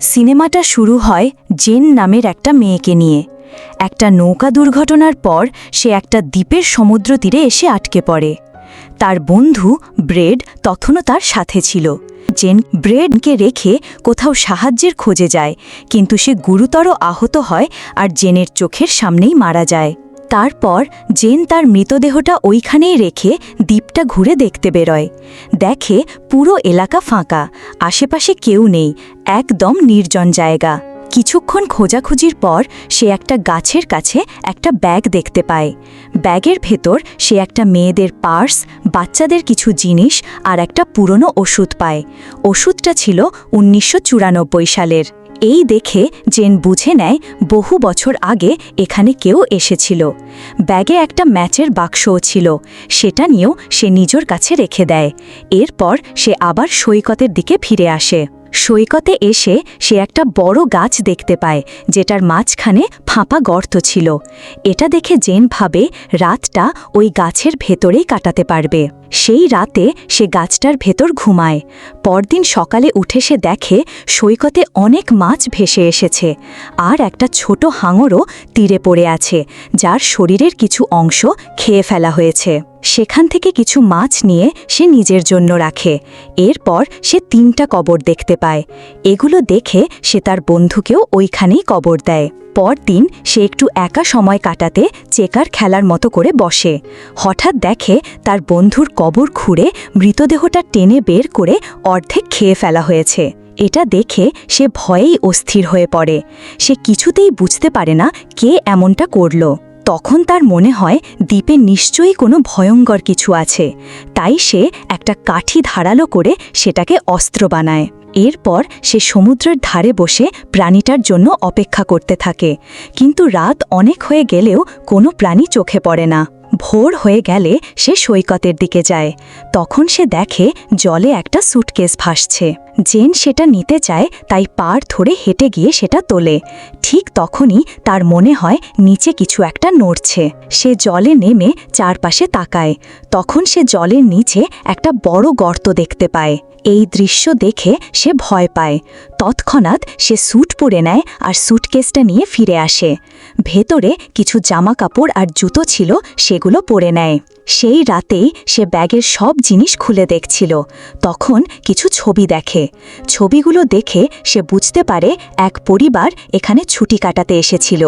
সিনেমাটা শুরু হয় জেন নামের একটা মেয়েকে নিয়ে। একটা নৌকা দুর্ঘটনার পর সে একটা দ্বীপের সমুদ্র তীরে এসে আটকে পড়ে। তার বন্ধু ব্রেড তখনও তার সাথে ছিল। জেন ব্রেডকে রেখে কোথাও সাহায্যের খোঁজে যায়, কিন্তু সে গুরুতর আহত হয় আর জেনের চোখের সামনেই মারা যায়। তারপর জেন তার মৃতদেহটা ওইখানেই রেখে দ্বীপটা ঘুরে দেখতে বেরোয়। দেখে পুরো এলাকা ফাঁকা, আশেপাশে কেউ নেই, একদম নির্জন জায়গা। কিছুক্ষণ খোঁজাখুঁজির পর সে একটা গাছের কাছে একটা ব্যাগ দেখতে পায়। ব্যাগের ভেতর সে একটা মেয়েদের পার্স, বাচ্চাদের কিছু জিনিস আর একটা পুরনো ওষুধ পায়। ওষুধটা ছিল 1994 সালের। এই দেখে জেন বুঝে নেয় বহু বছর আগে এখানে কেউ এসেছিল। ব্যাগে একটা ম্যাচের বাক্সও ছিল, সেটা নিয়েও সে নিজের কাছে রেখে দেয়। এরপর সে আবার সৈকতের দিকে ফিরে আসে। সৈকতে এসে সে একটা বড় গাছ দেখতে পায়, যেটার মাঝখানে ফাঁপা গর্ত ছিল। এটা দেখে জেন ভাবে রাতটা ওই গাছের ভেতরেই কাটাতে পারবে। সেই রাতে সে গাছটার ভেতর ঘুমায়। পরদিন সকালে উঠে সে দেখে সৈকতে অনেক মাছ ভেসে এসেছে, আর একটা ছোট হাঙরও তীরে পড়ে আছে, যার শরীরের কিছু অংশ খেয়ে ফেলা হয়েছে। সেখান থেকে কিছু মাছ নিয়ে সে নিজের জন্য রাখে। এরপর সে 3টা কবর দেখতে পায়। এগুলো দেখে সে তার বন্ধুকেও ওইখানেই কবর দেয়। পরদিন সে একটু একা সময় কাটাতে চেকার খেলার মতো করে বসে। হঠাৎ দেখে তার বন্ধুর কবর খুঁড়ে মৃতদেহটা টেনে বের করে অর্ধেক খেয়ে ফেলা হয়েছে। এটা দেখে সে ভয়েই অস্থির হয়ে পড়ে। সে কিছুতেই বুঝতে পারে না কে এমনটা করল। তখন তার মনে হয় দ্বীপে নিশ্চয়ই কোনো ভয়ঙ্কর কিছু আছে। তাই সে একটা কাঠি ধারালো করে সেটাকে অস্ত্র বানায়। এরপর সে সমুদ্রের ধারে বসে প্রাণীটার জন্য অপেক্ষা করতে থাকে, কিন্তু রাত অনেক হয়ে গেলেও কোনো প্রাণী চোখে পড়ে না। ভোর হয়ে গেলে সে সৈকতের দিকে যায়। তখন সে দেখে জলে একটা সুটকেস ভাসছে। জেন সেটা নিতে চায়, তাই পাড় ধরে হেঁটে গিয়ে সেটা তোলে। ঠিক তখনই তার মনে হয় নিচে কিছু একটা নড়ছে। সে জলে নেমে চারপাশে তাকায়। তখন সে জলের নিচে একটা বড় গর্ত দেখতে পায়। এই দৃশ্য দেখে সে ভয় পায়। তৎক্ষণাৎ সে স্যুট পরে নেয় আর সুটকেসটা নিয়ে ফিরে আসে। ভেতরে কিছু জামা কাপড় আর জুতো ছিল, সেগুলো পরে নেয়। সেই রাতেই সে ব্যাগের সব জিনিস খুলে দেখছিল। তখন কিছু ছবি দেখে। ছবিগুলো দেখে সে বুঝতে পারে এক পরিবার এখানে ছুটি কাটাতে এসেছিল।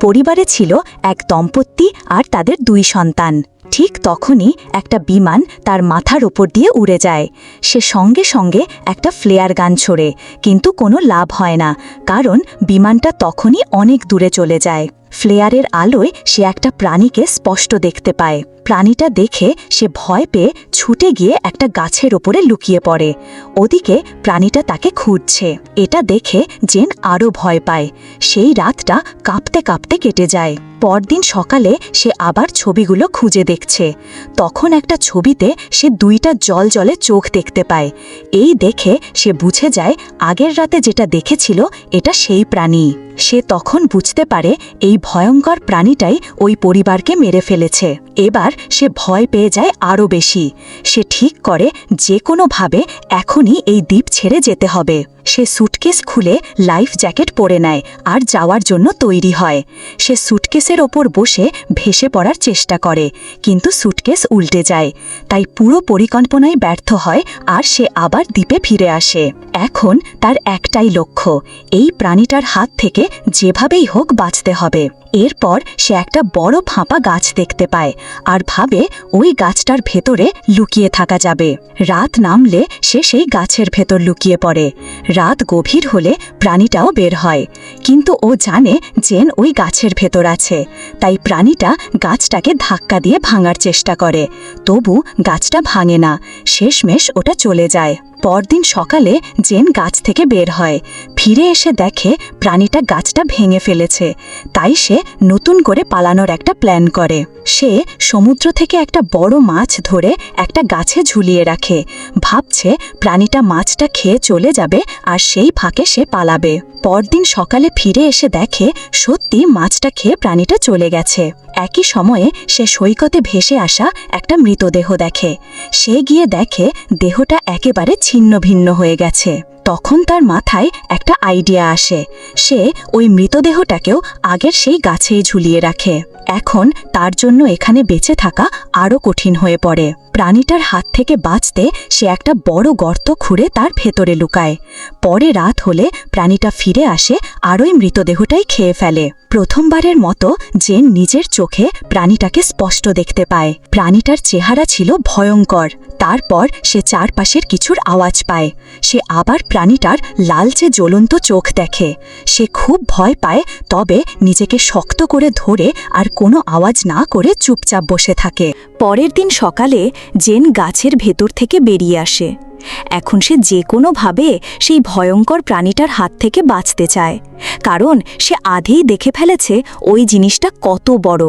পরিবারে ছিল এক দম্পতি আর তাদের 2 সন্তান। ঠিক তখনই একটা বিমান তার মাথার ওপর দিয়ে উড়ে যায়। সে সঙ্গে সঙ্গে একটা ফ্লেয়ার গান ছোড়ে, কিন্তু কোনো লাভ হয় না, কারণ বিমানটা তখনই অনেক দূরে চলে যায়। ফ্লেয়ারের আলোয় সে একটা প্রাণীকে স্পষ্ট দেখতে পায়। প্রাণীটা দেখে সে ভয় পেয়ে ছুটে গিয়ে একটা গাছের ওপরে লুকিয়ে পড়ে। ওদিকে প্রাণীটা তাকে খুঁজছে। এটা দেখে জেন আরও ভয় পায়। সেই রাতটা কাঁপতে কাঁপতে কেটে যায়। পরদিন সকালে সে আবার ছবিগুলো খুঁজে দেখছে। তখন একটা ছবিতে সে 2টা জলজলে চোখ দেখতে পায়। এই দেখে সে বুঝে যায় আগের রাতে যেটা দেখেছিল এটা সেই প্রাণী। সে তখন বুঝতে পারে এই ভয়ঙ্কর প্রাণীটাই ওই পরিবারকে মেরে ফেলেছে। এবার সে ভয় পেয়ে যায় আরও বেশি। সে ঠিক করে যে কোনোভাবে এখনই এই দ্বীপ ছেড়ে যেতে হবে। সে সুটকেস খুলে লাইফ জ্যাকেট পরে নেয় আর যাওয়ার জন্য তৈরি হয়। সে সুটকেসের ওপর বসে ভেসে পড়ার চেষ্টা করে, কিন্তু সুটকেস উল্টে যায়। তাই পুরো পরিকল্পনায় ব্যর্থ হয় আর সে আবার দ্বীপে ফিরে আসে। এখন তার একটাই লক্ষ্য, এই প্রাণীটার হাত থেকে যেভাবেই হোক বাঁচতে হবে। এরপর সে একটা বড় ফাঁপা গাছ দেখতে পায় আর ভাবে ওই গাছটার ভেতরে লুকিয়ে থাকা যাবে। রাত নামলে সে সেই গাছের ভেতর লুকিয়ে পড়ে। রাত গভীর হলে প্রাণীটাও বের হয়, কিন্তু ও জানে জেন ওই গাছের ভেতর আছে। তাই প্রাণীটা গাছটাকে ধাক্কা দিয়ে ভাঙার চেষ্টা করে, তবু গাছটা ভাঙে না। শেষমেশ ওটা চলে যায়। পরদিন সকালে জেন গাছ থেকে বের হয়। ফিরে এসে দেখে প্রাণীটা গাছটা ভেঙে ফেলেছে। তাই সে নতুন করে পালানোর একটা প্ল্যান করে। সে সমুদ্র থেকে একটা বড় মাছ ধরে একটা গাছে ঝুলিয়ে রাখে। ভাবছে প্রাণীটা মাছটা খেয়ে চলে যাবে আর সেই ফাঁকে সে পালাবে। পরদিন সকালে ফিরে এসে দেখে সত্যি মাছটা খেয়ে প্রাণীটা চলে গেছে। একই সময়ে সে সৈকতে ভেসে আসা একটা মৃতদেহ দেখে। সে গিয়ে দেখে দেহটা একেবারে ছিন্ন ভিন্ন হয়ে গেছে। তখন তার মাথায় একটা আইডিয়া আসে। সে ওই মৃতদেহটাকেও আগের সেই গাছেই ঝুলিয়ে রাখে। এখন তার জন্য এখানে বেঁচে থাকা আরও কঠিন হয়ে পড়ে। প্রাণীটার হাত থেকে বাঁচতে সে একটা বড় গর্ত খুঁড়ে তার ভেতরে লুকায়। পরে রাত হলে প্রাণীটা ফিরে আসে আর ওই মৃতদেহটাই খেয়ে ফেলে। প্রথমবারের মতো জেন নিজের চোখে প্রাণীটাকে স্পষ্ট দেখতে পায়। প্রাণীটার চেহারা ছিল ভয়ঙ্কর। তারপর সে চারপাশের কিছুর আওয়াজ পায়। সে আবার প্রাণীটার লালচে জ্বলন্ত চোখ দেখে। সে খুব ভয় পায়, তবে নিজেকে শক্ত করে ধরে আর কোনো আওয়াজ না করে চুপচাপ বসে থাকে। পরের দিন সকালে জেন গাছের ভেতর থেকে বেরিয়ে আসে। এখন সে যে কোনোভাবে সেই ভয়ঙ্কর প্রাণীটার হাত থেকে বাঁচতে চায়, কারণ সে আধেই দেখে ফেলেছে ওই জিনিসটা কত বড়।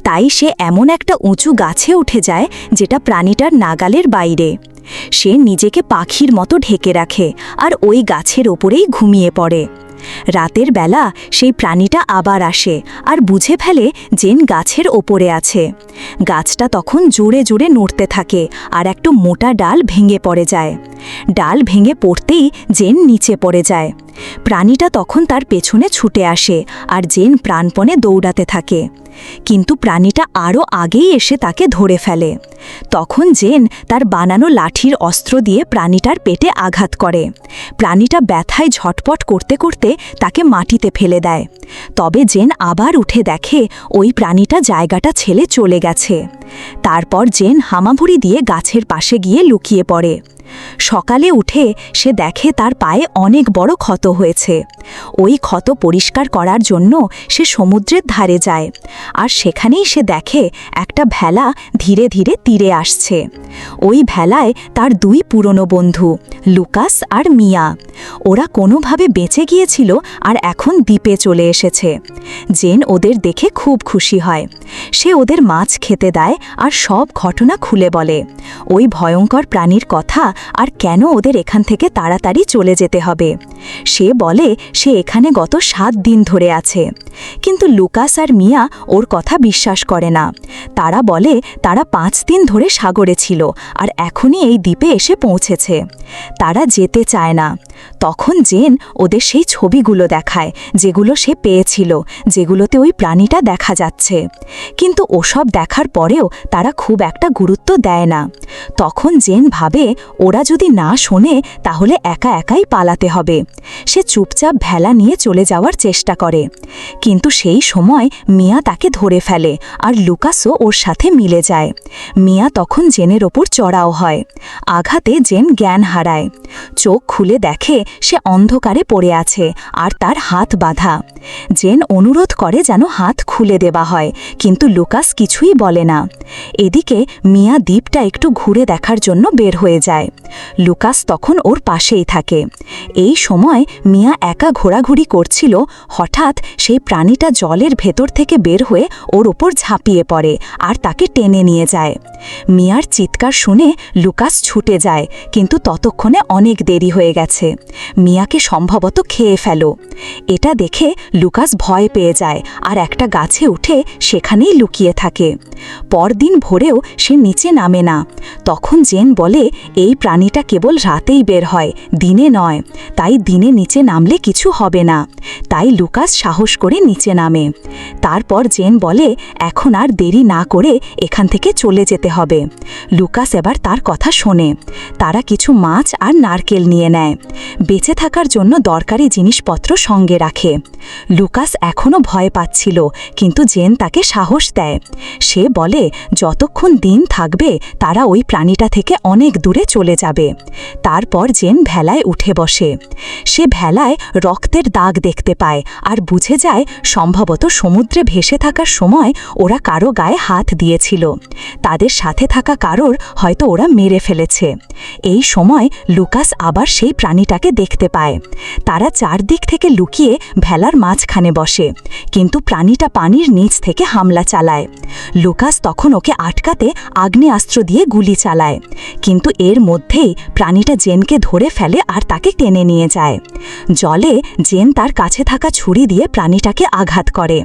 তাই সে এমন একটা উঁচু গাছে উঠে যায় যেটা প্রাণীটার নাগালের বাইরে। সে নিজেকে পাখির মতো ঢেকে রাখে আর ওই গাছের ওপরেই ঘুমিয়ে পড়ে। রাতের বেলা সেই প্রাণীটা আবার আসে আর বুঝে ফেলে জেন গাছের ওপরে আছে। গাছটা তখন জোরে জোরে নড়তে থাকে আর একটা মোটা ডাল ভেঙে পড়ে যায়। ডাল ভেঙে পড়তেই জেন নিচে পড়ে যায়। প্রাণীটা তখন তার পেছনে ছুটে আসে আর জেন প্রাণপণে দৌড়াতে থাকে, কিন্তু প্রাণীটা আরও আগেই এসে তাকে ধরে ফেলে। তখন জেন তার বানানো লাঠির অস্ত্র দিয়ে প্রাণীটার পেটে আঘাত করে। প্রাণীটা ব্যথায় ঝটপট করতে করতে তাকে মাটিতে ফেলে দেয়। তবে জেন আবার উঠে দেখে ওই প্রাণীটা জায়গাটা ছেড়ে চলে গেছে। তারপর জেন হামাগুড়ি দিয়ে গাছের পাশে গিয়ে লুকিয়ে পড়ে। সকালে উঠে সে দেখে তার পায়ে অনেক বড় ক্ষত হয়েছে। ওই ক্ষত পরিষ্কার করার জন্য সে সমুদ্রের ধারে যায়, আর সেখানেই সে দেখে একটা ভেলা ধীরে ধীরে তীরে আসছে। ওই ভেলায় তার দুই পুরনো বন্ধু লুকাস আর মিয়া। ওরা কোনোভাবে বেঁচে গিয়েছিল আর এখন দ্বীপে চলে এসেছে। জেন ওদের দেখে খুব খুশি হয়। সে ওদের মাছ খেতে দেয় আর সব ঘটনা খুলে বলে, ওই ভয়ঙ্কর প্রাণীর কথা আর কেন ওদের এখান থেকে তাড়াতাড়ি চলে যেতে হবে। সে বলে সে এখানে গত 7 দিন ধরে আছে, কিন্তু লুকাস আর মিয়া ওর কথা বিশ্বাস করে না। তারা বলে তারা 5 দিন ধরে সাগরে ছিল আর এখনই এই দ্বীপে এসে পৌঁছেছে। তারা যেতে চায় না। তখন জেন ওদের সেই ছবিগুলো দেখায় যেগুলো সে পেয়েছিল, যেগুলোতে ওই প্রাণীটা দেখা যাচ্ছে। কিন্তু ওসব দেখার পরেও তারা খুব একটা গুরুত্ব দেয় না। তখন জেন ভাবে ওরা যদি না শোনে তাহলে একা একাই পালাতে হবে। সে চুপচাপ ভেলা নিয়ে চলে যাওয়ার চেষ্টা করে, কিন্তু সেই সময় মিয়া তাকে ধরে ফেলে আর লুকাসও ওর সাথে মিলে যায়। মিয়া তখন জেনের ওপর চড়াও হয়। আঘাতে জেন জ্ঞান হারায়। চোখ খুলে দেখে সে অন্ধকারে পড়ে আছে আর তার হাত বাঁধা। জেন অনুরোধ করে যেন হাত খুলে দেওয়া হয়, কিন্তু লুকাস কিছুই বলে না। এদিকে মিয়া দ্বীপটা একটু ঘুরে দেখার জন্য বের হয়ে যায়। লুকাস তখন ওর পাশেই থাকে। এই সময় মিয়া একা ঘোরাঘুরি করছিল। হঠাৎ সেই প্রাণীটা জলের ভেতর থেকে বের হয়ে ওর ওপর ঝাঁপিয়ে পড়ে আর তাকে টেনে নিয়ে যায়। মিয়ার চিৎকার শুনে লুকাস ছুটে যায়, কিন্তু ততক্ষণে অনেক দেরি হয়ে গেছে। মিয়াকে সম্ভবত খেয়ে ফেলো। এটা দেখে লুকাস ভয় পেয়ে যায় আর একটা গাছে উঠে সেখানেই লুকিয়ে থাকে। পরদিন ভোরেও সে নিচে নামে না। তখন জেন বলে এই প্রাণীটা কেবল রাতেই বের হয়, দিনে নয়, তাই দিনে নিচে নামলে কিছু হবে না। তাই লুকাস সাহস করে নিচে নামে। তারপর জেন বলে এখন আর দেরি না করে এখান থেকে চলে যেতে হবে। লুকাস এবার তার কথা শোনে। তারা কিছু মাছ আর নারকেল নিয়ে নেয়। বেঁচে থাকার জন্য দরকারি জিনিসপত্র সঙ্গে রাখে। লুকাস এখনও ভয় পাচ্ছিল, কিন্তু জেন তাকে সাহস দেয়। সে বলে যতক্ষণ দিন থাকবে তারা ওই প্রাণীটা থেকে অনেক দূরে চলে যাবে। তারপর জেন ভেলায় উঠে বসে। সে ভেলায় রক্তের দাগ দেখতে পায় আর বুঝে যায় সম্ভবত সমুদ্রে ভেসে থাকার সময় ওরা কারো গায়ে হাত দিয়েছিল। তাদের সাথে থাকা কারোর হয়তো ওরা মেরে ফেলেছে। এই সময় লুকাস আবার সেই প্রাণীটাকে দেখতে পায়। তারা চারদিক থেকে লুকিয়ে ভেলার মাঝখানে বসে, কিন্তু প্রাণীটা পানির নিচ থেকে হামলা চালায়। লুকাস তখন ওকে আটকাতে আগ্নেয়াস্ত্র দিয়ে গুলি চালায়, কিন্তু এর মধ্যেই প্রাণীটা জেনকে ধরে ফেলে আর তাকে টেনে নিয়ে যায়। জলে জেন তার কাছে থাকা ছুরি দিয়ে প্রাণীটাকে আঘাত করে।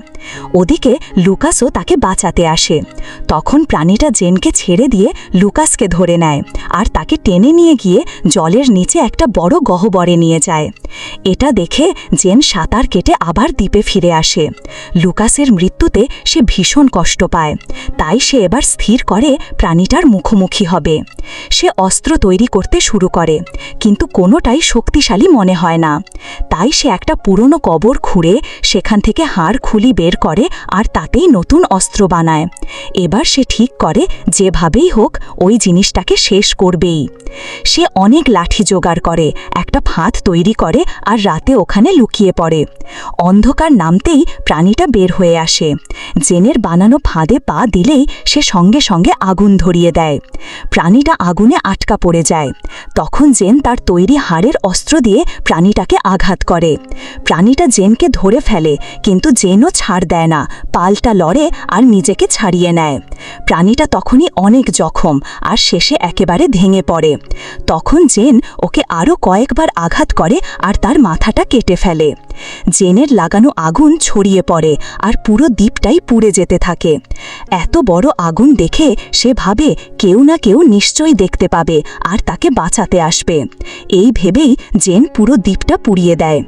ওদিকে লুকাসও তাকে বাঁচাতে আসে। তখন প্রাণীটা জেনকে ছেড়ে দিয়ে লুকাসকে ধরে নেয় আর তাকে টেনে নিয়ে গিয়ে জলের নিচে একটা বড় গহ্বরে নিয়ে যায়। এটা দেখে জেন সাঁতার কেটে আবার দ্বীপে ফিরে আসে। লুকাসের মৃত্যুতে সে ভীষণ কষ্ট পায়, তাই সে এবার স্থির করে প্রাণীটার মুখোমুখি হবে। সে অস্ত্র তৈরি করতে শুরু করে, কিন্তু কোনোটাই শক্তিশালী মনে হয় না। তাই সে একটা পুরনো কবর খুঁড়ে সেখান থেকে হাড় খুলি বের করে আর তাতেই নতুন অস্ত্র বানায়। এবার সে ঠিক করে যেভাবেই হোক ওই জিনিসটাকে শেষ করবেই। সে অনেক লাঠি জোগাড় করে, একটা ফাঁদ তৈরি করে আর রাতে ওখানে লুকিয়ে পড়ে। অন্ধকার নামতেই প্রাণীটা বের হয়ে আসে। জেনের বানানো ফাঁদে পা দিলেই সে সঙ্গে সঙ্গে আগুন ধরিয়ে দেয়। প্রাণীটা আগুনে আটকা পড়ে যায়। তখন জেন তার তৈরি হাড়ের অস্ত্র দিয়ে প্রাণীটাকে আঘাত করে। প্রাণীটা জেনকে ধরে ফেলে, কিন্তু জেনও ছাড় দেয় না, পাল্টা লড়ে আর নিজেকে ছাড়িয়ে নেয়। প্রাণীটা তখনই অনেক জখম আর শেষে একেবারে ভেঙে পড়ে। তখন জেন ওকে আরও কয়েকবার আঘাত করে আর তার মাথাটা কেটে ফেলে। জেনের লাগানো আগুন ছড়িয়ে পড়ে আর পুরো দ্বীপটাই পুড়ে যেতে থাকে। এত বড় আগুন দেখে সে ভাবে কেউ না কেউ নিশ্চয়ই দেখতে পাবে আর তাকে বাঁচাতে আসবে। এই ভেবেই জেন পুরো দ্বীপটা পুড়িয়ে দেয়।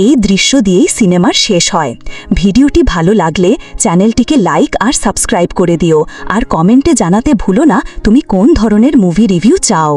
এই দৃশ্য দিয়েই সিনেমার শেষ হয়। ভিডিওটি ভালো লাগলে চ্যানেলটিকে লাইক আর সাবস্ক্রাইব করে দিও, আর কমেন্টে জানাতে ভুলো না তুমি কোন ধরনের মুভি রিভিউ চাও।